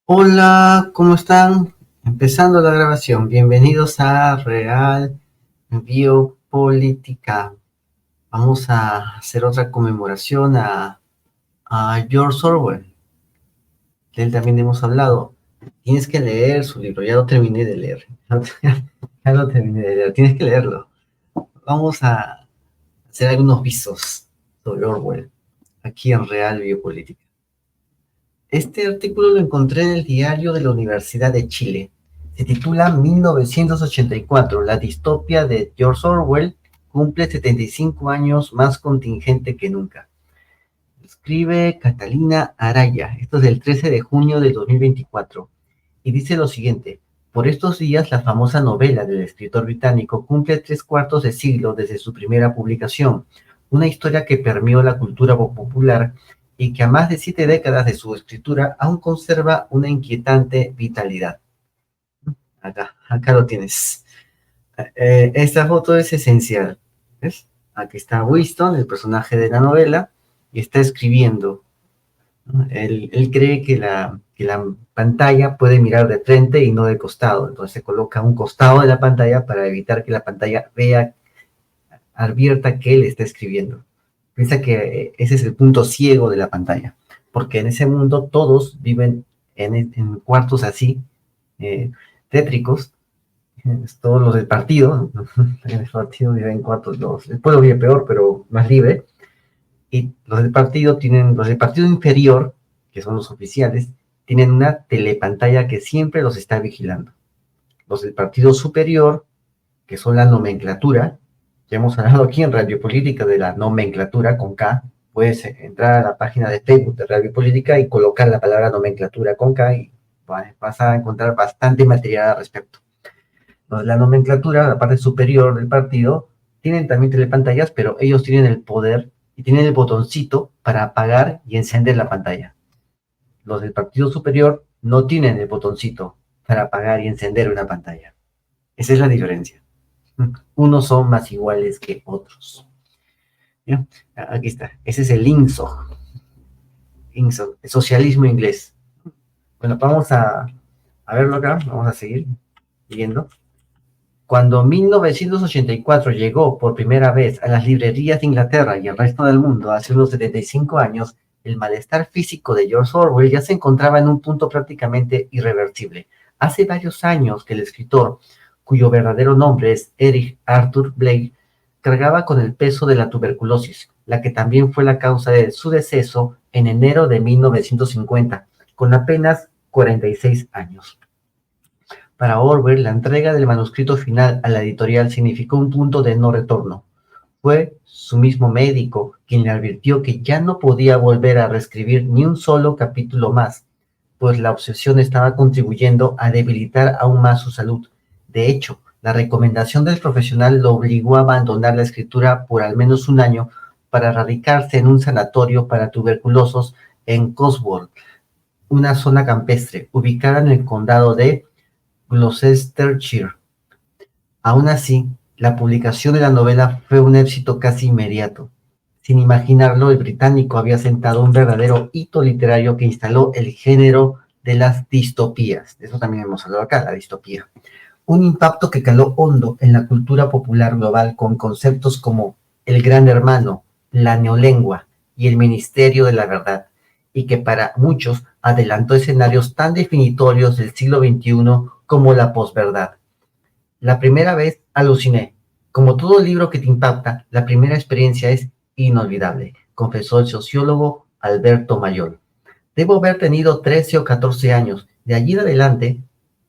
Hola, ¿cómo están? Empezando la grabación. Bienvenidos a Real Biopolítica. Vamos a hacer otra conmemoración a George Orwell. De él también hemos hablado. Tienes que leer su libro. Ya lo terminé de leer. Ya lo terminé de leer. Tienes que leerlo. Vamos a hacer algunos visos sobre Orwell aquí en Real Biopolítica. Este artículo lo encontré en el diario de la Universidad de Chile. Se titula 1984, la distopia de George Orwell cumple 75 años más contingente que nunca. Escribe Catalina Araya, esto es del 13 de junio de 2024, y dice lo siguiente: por estos días la famosa novela del escritor británico cumple 3/4 de siglo desde su primera publicación, una historia que permeó la cultura popular y que a más de 7 décadas de su escritura aún conserva una inquietante vitalidad. Acá lo tienes. Esta foto es esencial. ¿Ves? Aquí está Winston, el personaje de la novela, y está escribiendo. Él cree que la pantalla puede mirar de frente y no de costado. Entonces se coloca a un costado de la pantalla para evitar que la pantalla advierta que él está escribiendo. Piensa que ese es el punto ciego de la pantalla, porque en ese mundo todos viven en cuartos así, tétricos. Todos los del partido, en el partido viven en cuartos, el pueblo vive peor, pero más libre, y los del partido inferior, que son los oficiales, tienen una telepantalla que siempre los está vigilando. Los del partido superior, que son la nomenclatura, ya hemos hablado aquí en Radio Política de la nomenclatura con K. Puedes entrar a la página de Facebook de Radio Política y colocar la palabra nomenclatura con K y vas a encontrar bastante material al respecto. La nomenclatura, la parte superior del partido, tienen también telepantallas, pero ellos tienen el poder y tienen el botoncito para apagar y encender la pantalla. Los del partido superior no tienen el botoncito para apagar y encender una pantalla. Esa es la diferencia. Unos son más iguales que otros. ¿Ya? Aquí está. Ese es el INSOG. INSOG, el socialismo inglés. Bueno, vamos a verlo acá. Vamos a seguir viendo. Cuando 1984 llegó por primera vez a las librerías de Inglaterra y el resto del mundo hace unos 75 años, el malestar físico de George Orwell ya se encontraba en un punto prácticamente irreversible. Hace varios años que el escritor, cuyo verdadero nombre es Eric Arthur Blair, cargaba con el peso de la tuberculosis, la que también fue la causa de su deceso en enero de 1950, con apenas 46 años. Para Orwell, la entrega del manuscrito final a la editorial significó un punto de no retorno. Fue su mismo médico quien le advirtió que ya no podía volver a reescribir ni un solo capítulo más, pues la obsesión estaba contribuyendo a debilitar aún más su salud. De hecho, la recomendación del profesional lo obligó a abandonar la escritura por al menos un año para radicarse en un sanatorio para tuberculosos en Cotswold, una zona campestre ubicada en el condado de Gloucestershire. Aun así, la publicación de la novela fue un éxito casi inmediato. Sin imaginarlo, el británico había sentado un verdadero hito literario que instaló el género de las distopías. De eso también hemos hablado acá, la distopía. Un impacto que caló hondo en la cultura popular global con conceptos como el gran hermano, la neolengua y el ministerio de la verdad, y que para muchos adelantó escenarios tan definitorios del siglo XXI como la posverdad. La primera vez aluciné. Como todo libro que te impacta, la primera experiencia es inolvidable, confesó el sociólogo Alberto Mayol. Debo haber tenido 13 o 14 años. De allí en adelante,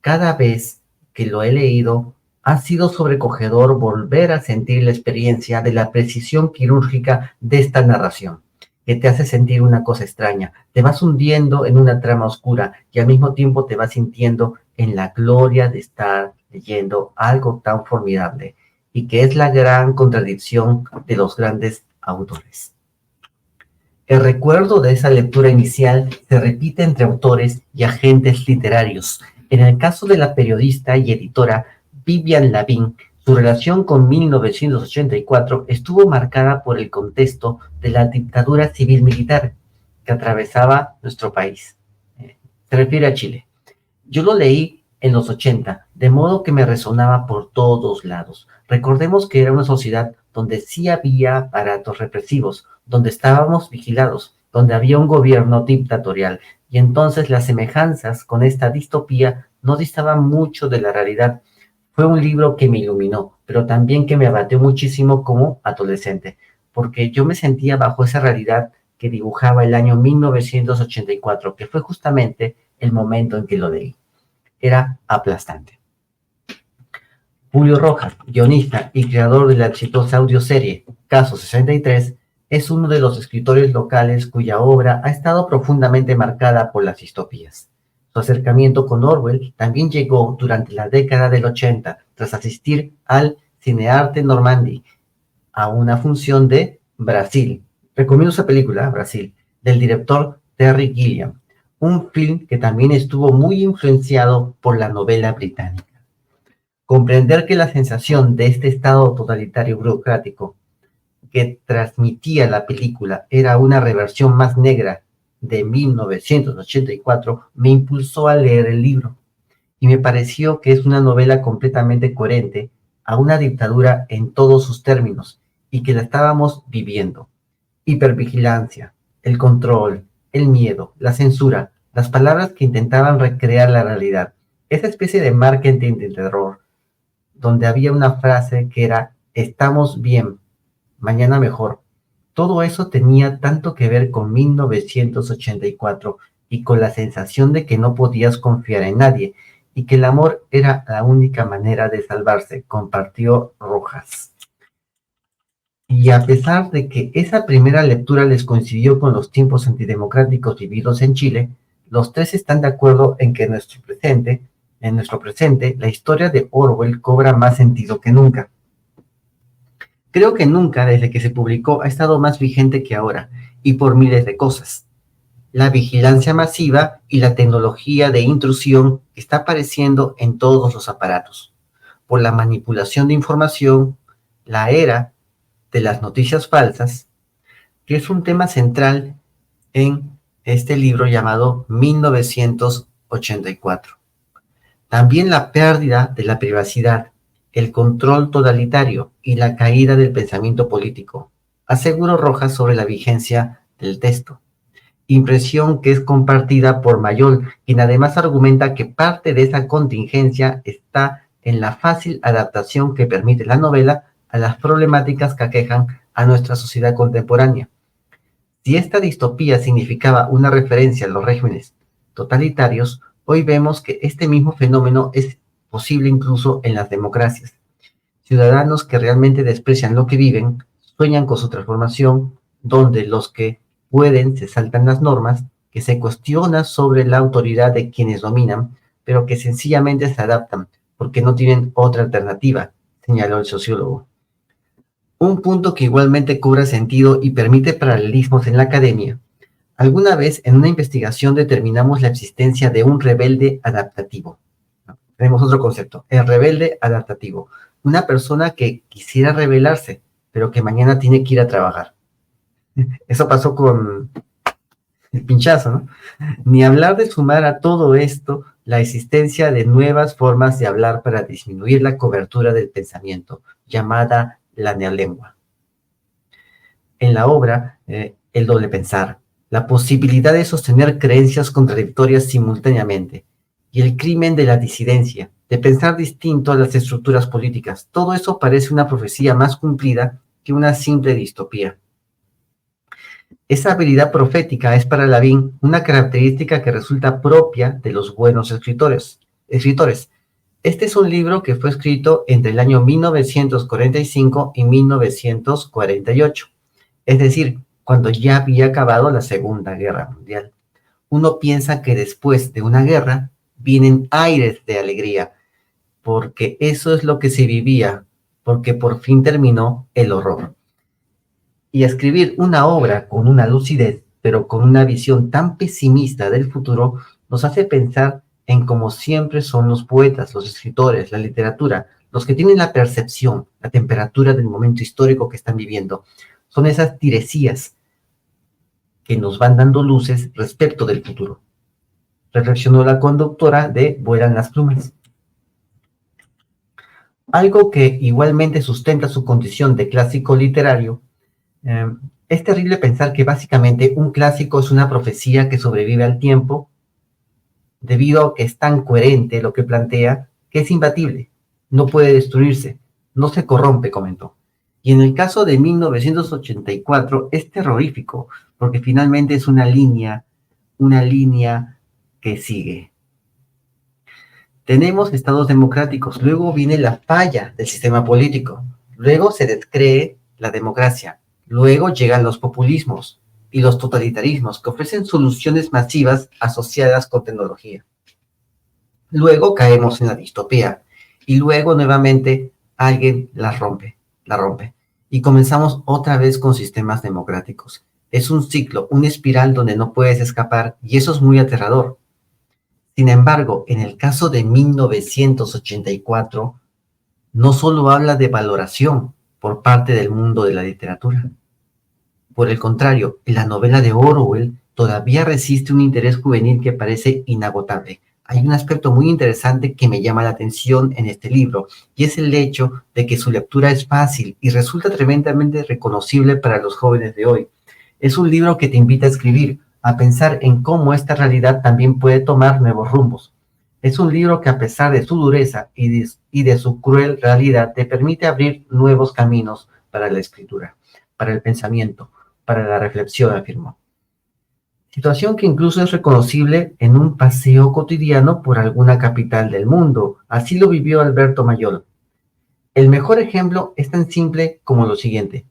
cada vez que lo he leído, ha sido sobrecogedor volver a sentir la experiencia de la precisión quirúrgica de esta narración, que te hace sentir una cosa extraña. Te vas hundiendo en una trama oscura y al mismo tiempo te vas sintiendo en la gloria de estar leyendo algo tan formidable, y que es la gran contradicción de los grandes autores. El recuerdo de esa lectura inicial se repite entre autores y agentes literarios. En el caso de la periodista y editora Vivian Lavín, su relación con 1984 estuvo marcada por el contexto de la dictadura civil-militar que atravesaba nuestro país. Se refiere a Chile. Yo lo leí en los 80, de modo que me resonaba por todos lados. Recordemos que era una sociedad donde sí había aparatos represivos, donde estábamos vigilados, donde había un gobierno dictatorial, y entonces las semejanzas con esta distopía no distaban mucho de la realidad. Fue un libro que me iluminó, pero también que me abatió muchísimo como adolescente, porque yo me sentía bajo esa realidad que dibujaba el año 1984, que fue justamente el momento en que lo leí. Era aplastante. Julio Rojas, guionista y creador de la exitosa audioserie Caso 63, es uno de los escritores locales cuya obra ha estado profundamente marcada por las distopías. Su acercamiento con Orwell también llegó durante la década del 80, tras asistir al Cinearte Normandie, a una función de Brasil. Recomiendo esa película, Brasil, del director Terry Gilliam, un film que también estuvo muy influenciado por la novela británica. Comprender que la sensación de este estado totalitario burocrático que transmitía la película era una reversión más negra de 1984 me impulsó a leer el libro y me pareció que es una novela completamente coherente a una dictadura en todos sus términos y que la estábamos viviendo. Hipervigilancia, el control, el miedo, la censura, las palabras que intentaban recrear la realidad, esa especie de marketing de terror donde había una frase que era estamos bien, mañana mejor. Todo eso tenía tanto que ver con 1984 y con la sensación de que no podías confiar en nadie y que el amor era la única manera de salvarse, compartió Rojas. Y a pesar de que esa primera lectura les coincidió con los tiempos antidemocráticos vividos en Chile, los tres están de acuerdo en que en nuestro presente, la historia de Orwell cobra más sentido que nunca. Creo que nunca, desde que se publicó, ha estado más vigente que ahora, y por miles de cosas. La vigilancia masiva y la tecnología de intrusión está apareciendo en todos los aparatos. Por la manipulación de información, la era de las noticias falsas, que es un tema central en este libro llamado 1984. También la pérdida de la privacidad, el control totalitario y la caída del pensamiento político. Aseguró Rojas sobre la vigencia del texto. Impresión que es compartida por Mayol, quien además argumenta que parte de esa contingencia está en la fácil adaptación que permite la novela a las problemáticas que aquejan a nuestra sociedad contemporánea. Si esta distopía significaba una referencia a los regímenes totalitarios, hoy vemos que este mismo fenómeno es posible incluso en las democracias. Ciudadanos que realmente desprecian lo que viven, sueñan con su transformación, donde los que pueden se saltan las normas, que se cuestiona sobre la autoridad de quienes dominan, pero que sencillamente se adaptan, porque no tienen otra alternativa, señaló el sociólogo. Un punto que igualmente cobra sentido y permite paralelismos en la academia. Alguna vez en una investigación determinamos la existencia de un rebelde adaptativo. Tenemos otro concepto, el rebelde adaptativo. Una persona que quisiera rebelarse, pero que mañana tiene que ir a trabajar. Eso pasó con el pinchazo, ¿no? Ni hablar de sumar a todo esto la existencia de nuevas formas de hablar para disminuir la cobertura del pensamiento, llamada la neolengua. En la obra, el doble pensar, la posibilidad de sostener creencias contradictorias simultáneamente, y el crimen de la disidencia, de pensar distinto a las estructuras políticas. Todo eso parece una profecía más cumplida que una simple distopía. Esa habilidad profética es para Lavín una característica que resulta propia de los buenos escritores. Este es un libro que fue escrito entre el año 1945 y 1948, es decir, cuando ya había acabado la Segunda Guerra Mundial. Uno piensa que después de una guerra vienen aires de alegría, porque eso es lo que se vivía, porque por fin terminó el horror. Y escribir una obra con una lucidez, pero con una visión tan pesimista del futuro, nos hace pensar en cómo siempre son los poetas, los escritores, la literatura, los que tienen la percepción, la temperatura del momento histórico que están viviendo. Son esas tiresías que nos van dando luces respecto del futuro. reflexionó la conductora de Vuelan las plumas. Algo que igualmente sustenta su condición de clásico literario. Es terrible pensar que básicamente un clásico es una profecía que sobrevive al tiempo debido a que es tan coherente lo que plantea que es imbatible, no puede destruirse, no se corrompe, comentó. Y en el caso de 1984 es terrorífico, porque finalmente es una línea que sigue. Tenemos estados democráticos, luego viene la falla del sistema político, luego se descree la democracia, luego llegan los populismos y los totalitarismos que ofrecen soluciones masivas asociadas con tecnología. Luego caemos en la distopía y luego nuevamente alguien la rompe. Y comenzamos otra vez con sistemas democráticos. Es un ciclo, una espiral donde no puedes escapar y eso es muy aterrador. Sin embargo, en el caso de 1984, no solo habla de valoración por parte del mundo de la literatura. Por el contrario, la novela de Orwell todavía resiste un interés juvenil que parece inagotable. Hay un aspecto muy interesante que me llama la atención en este libro, y es el hecho de que su lectura es fácil y resulta tremendamente reconocible para los jóvenes de hoy. Es un libro que te invita a escribir, a pensar en cómo esta realidad también puede tomar nuevos rumbos. Es un libro que a pesar de su dureza y de su cruel realidad te permite abrir nuevos caminos para la escritura, para el pensamiento, para la reflexión, afirmó. Situación que incluso es reconocible en un paseo cotidiano por alguna capital del mundo. Así lo vivió Alberto Mayol. El mejor ejemplo es tan simple como lo siguiente.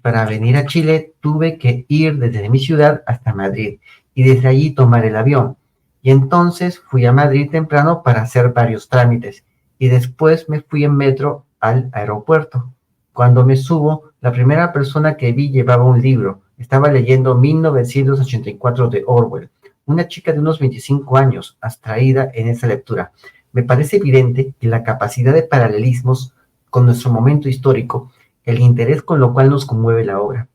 Para venir a Chile tuve que ir desde mi ciudad hasta Madrid y desde allí tomar el avión. Y entonces fui a Madrid temprano para hacer varios trámites y después me fui en metro al aeropuerto. Cuando me subo, la primera persona que vi llevaba un libro. Estaba leyendo 1984 de Orwell. Una chica de unos 25 años, abstraída en esa lectura. Me parece evidente que la capacidad de paralelismos con nuestro momento histórico, el interés con lo cual nos conmueve la obra.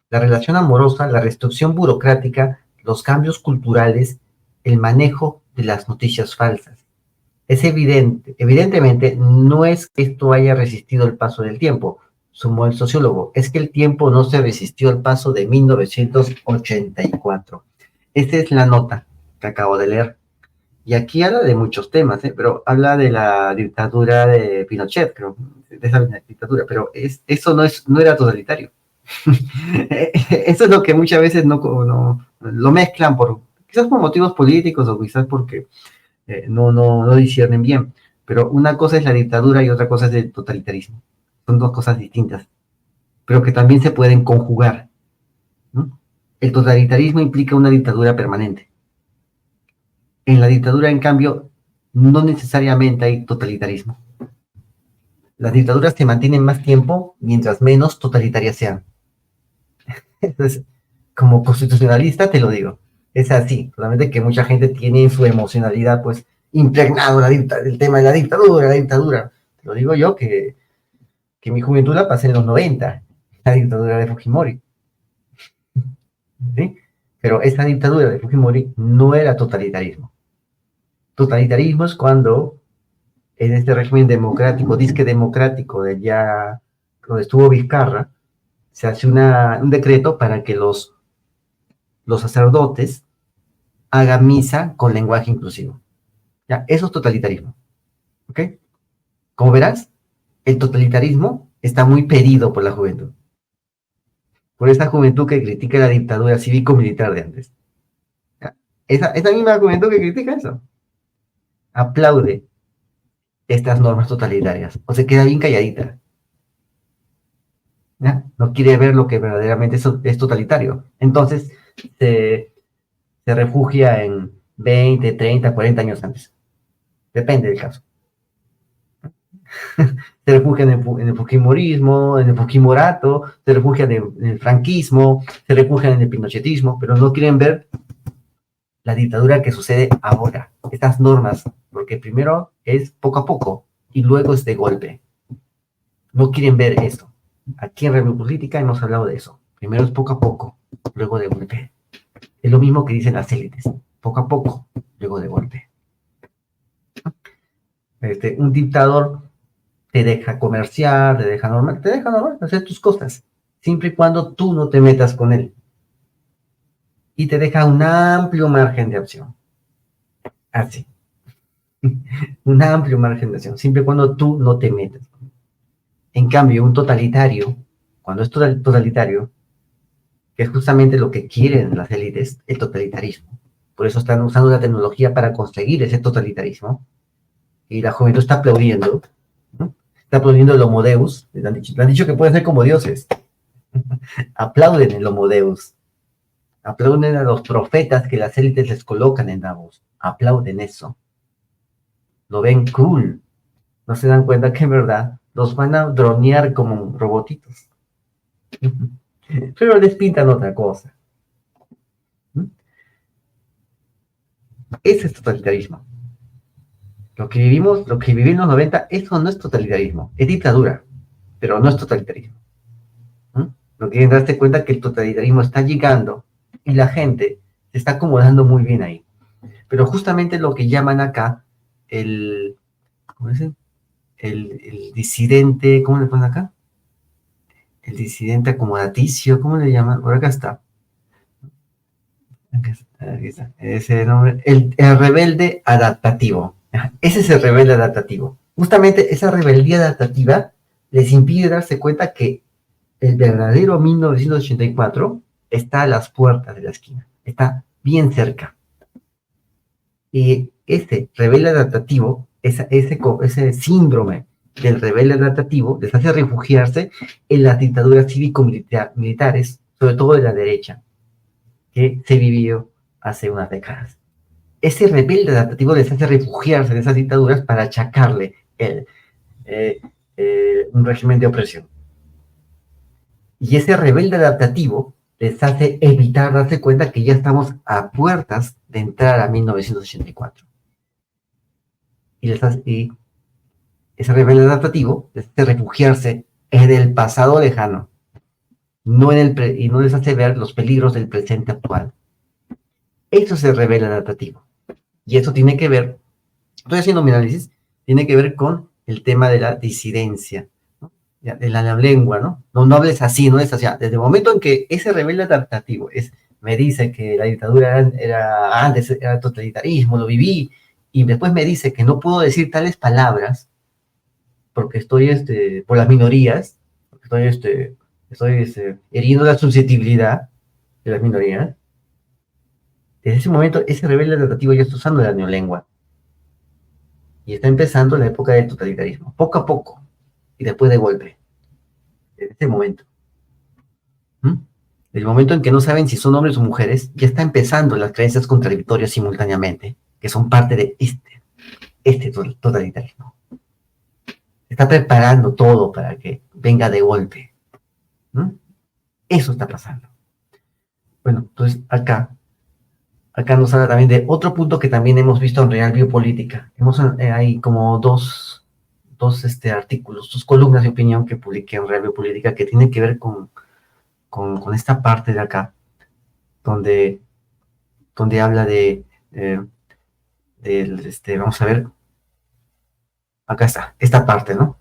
La relación amorosa, la restricción burocrática, los cambios culturales, el manejo de las noticias falsas. Es evidentemente, no es que esto haya resistido el paso del tiempo, sumó el sociólogo, es que el tiempo no se resistió al paso de 1984. Esta es la nota que acabo de leer. Y aquí habla de muchos temas, pero habla de la dictadura de Pinochet, creo, de esa dictadura, pero eso no era totalitario. Eso es lo que muchas veces no lo mezclan quizás por motivos políticos o quizás porque no disciernen bien. Pero una cosa es la dictadura y otra cosa es el totalitarismo. Son dos cosas distintas, pero que también se pueden conjugar, ¿no? El totalitarismo implica una dictadura permanente. En la dictadura, en cambio, no necesariamente hay totalitarismo. Las dictaduras se mantienen más tiempo mientras menos totalitarias sean. Entonces, como constitucionalista te lo digo, es así, solamente que mucha gente tiene en su emocionalidad pues impregnado el tema de la dictadura. Te lo digo yo que mi juventud la pasé en los 90, la dictadura de Fujimori, ¿sí? Pero esa dictadura de Fujimori no era totalitarismo. Totalitarismo es cuando en este régimen democrático, disque democrático de ya, donde estuvo Vizcarra, se hace un decreto para que los sacerdotes hagan misa con lenguaje inclusivo. ¿Ya? Eso es totalitarismo. ¿Ok? Como verás, el totalitarismo está muy pedido por la juventud. Por esa juventud que critica la dictadura cívico-militar de antes. ¿Ya? Esa misma juventud que critica eso aplaude estas normas totalitarias o se queda bien calladita. ¿Ya? No quiere ver lo que verdaderamente es totalitario. Entonces se refugia en 20, 30, 40 años antes. Depende del caso. Se refugian en el fujimorismo, en el fujimorato, se refugian en el franquismo, se refugian en el pinochetismo, pero no quieren ver la dictadura que sucede ahora, estas normas, porque primero es poco a poco y luego es de golpe. No quieren ver esto. Aquí en Review Política hemos hablado de eso. Primero es poco a poco, luego de golpe. Es lo mismo que dicen las élites. poco a poco, luego de golpe. Un dictador te deja comerciar, te deja normal, hacer tus cosas, siempre y cuando tú no te metas con él. Y te deja un amplio margen de acción. Así. Un amplio margen de acción, siempre y cuando tú no te metas. En cambio, un totalitario, cuando es totalitario, que es justamente lo que quieren las élites, el totalitarismo. Por eso están usando la tecnología para conseguir ese totalitarismo. Y la juventud está aplaudiendo, ¿no? Está aplaudiendo el Homo Deus. Le han dicho que pueden ser como dioses. Aplauden el Homo Deus. Aplauden a los profetas que las élites les colocan en Davos. Aplauden eso. Lo ven cool. No se dan cuenta que en verdad los van a dronear como robotitos. Pero les pintan otra cosa. Ese es totalitarismo. Lo que viví en los 90, eso no es totalitarismo. Es dictadura, pero no es totalitarismo. No quieren darse cuenta que el totalitarismo está llegando y la gente se está acomodando muy bien ahí. Pero justamente lo que llaman acá ¿cómo dicen? El disidente, ¿cómo le ponen acá? El disidente acomodaticio, ¿cómo le llaman? Por acá está. Aquí está. Ese nombre. El rebelde adaptativo. Ese es el rebelde adaptativo. Justamente esa rebeldía adaptativa les impide darse cuenta que el verdadero 1984 está a las puertas de la esquina. Está bien cerca. Y ese rebelde adaptativo, ese síndrome del rebelde adaptativo, les hace refugiarse en las dictaduras cívico-militares, sobre todo de la derecha, que se vivió hace unas décadas. Ese rebelde adaptativo les hace refugiarse en esas dictaduras para achacarle un régimen de opresión. Y ese rebelde adaptativo les hace evitar darse cuenta que ya estamos a puertas de entrar a 1984. Y ese rebelde adaptativo les hace refugiarse en el pasado lejano, y no les hace ver los peligros del presente actual. Eso es el rebelde adaptativo. Y eso tiene que ver, estoy haciendo mi análisis, tiene que ver con el tema de la disidencia, ¿no? De la lengua, ¿no? No hables así, no es así. Desde el momento en que ese rebelde adaptativo me dice que la dictadura antes era totalitarismo, lo viví, y después me dice que no puedo decir tales palabras porque estoy por las minorías, porque estoy heriendo la susceptibilidad de las minorías. Desde ese momento, ese rebelde adaptativo ya está usando la neolengua. Y está empezando la época del totalitarismo, poco a poco, y después de golpe. Desde ese momento. Desde el momento en que no saben si son hombres o mujeres, ya está empezando las creencias contradictorias simultáneamente, que son parte de este totalitarismo. Está preparando todo para que venga de golpe. Eso está pasando. Bueno, entonces acá nos habla también de otro punto que también hemos visto en Real Biopolítica. Hay como dos artículos, dos columnas de opinión que publiqué en Real Biopolítica que tienen que ver con esta parte de acá, donde habla vamos a ver, acá está, esta parte, ¿no?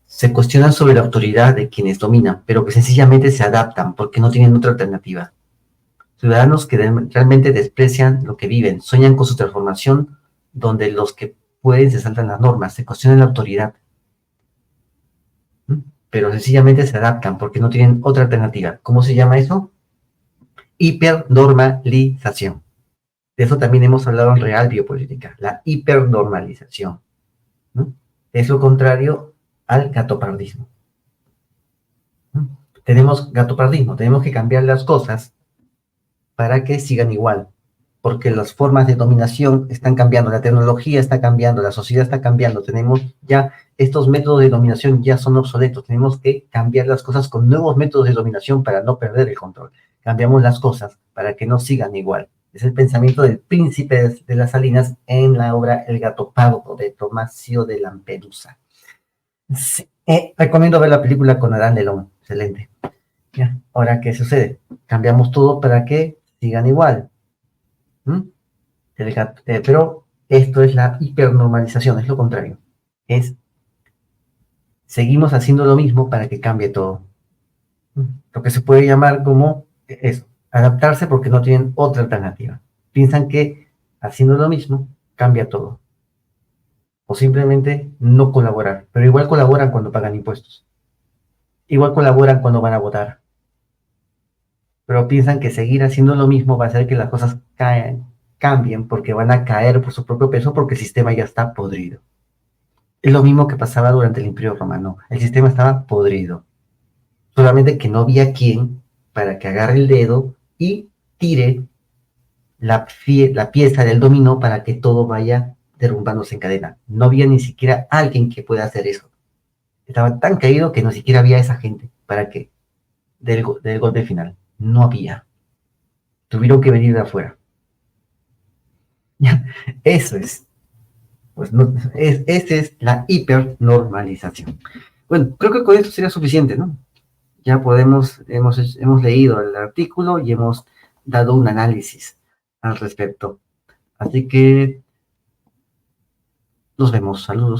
Se cuestionan sobre la autoridad de quienes dominan, pero que sencillamente se adaptan porque no tienen otra alternativa. Ciudadanos que realmente desprecian lo que viven, sueñan con su transformación, donde los que pueden se saltan las normas, se cuestionan la autoridad, pero sencillamente se adaptan porque no tienen otra alternativa. ¿Cómo se llama eso? Hipernormalización. De eso también hemos hablado en Real Biopolítica, la hipernormalización. Es lo contrario al gatopardismo. Tenemos gatopardismo, tenemos que cambiar las cosas para que sigan igual, porque las formas de dominación están cambiando, la tecnología está cambiando, la sociedad está cambiando, tenemos ya estos métodos de dominación ya son obsoletos, tenemos que cambiar las cosas con nuevos métodos de dominación para no perder el control. Cambiamos las cosas para que no sigan igual. Es el pensamiento del príncipe de las Salinas en la obra El gato pardo de Tomasio de Lampedusa. Sí, recomiendo ver la película con Adán Delon, excelente. Ya, ahora, ¿qué sucede? Cambiamos todo para que sigan igual. ¿Mm? Pero esto es la hipernormalización, es lo contrario. Seguimos haciendo lo mismo para que cambie todo. Lo que se puede llamar como eso, adaptarse porque no tienen otra alternativa. Piensan que haciendo lo mismo cambia todo. O simplemente no colaborar. Pero igual colaboran cuando pagan impuestos. Igual colaboran cuando van a votar. Pero piensan que seguir haciendo lo mismo va a hacer que las cosas cambien porque van a caer por su propio peso porque el sistema ya está podrido. Es lo mismo que pasaba durante el Imperio Romano. El sistema estaba podrido. Solamente que no había quien para que agarre el dedo y tire la pieza del dominó para que todo vaya derrumbándose en cadena. No había ni siquiera alguien que pueda hacer eso. Estaba tan caído que no siquiera había esa gente para que del golpe final. No había. Tuvieron que venir de afuera. Eso es. Pues no, esa es la hipernormalización. Bueno, creo que con esto sería suficiente, ¿no? Ya hemos leído el artículo y hemos dado un análisis al respecto. Así que nos vemos. Saludos.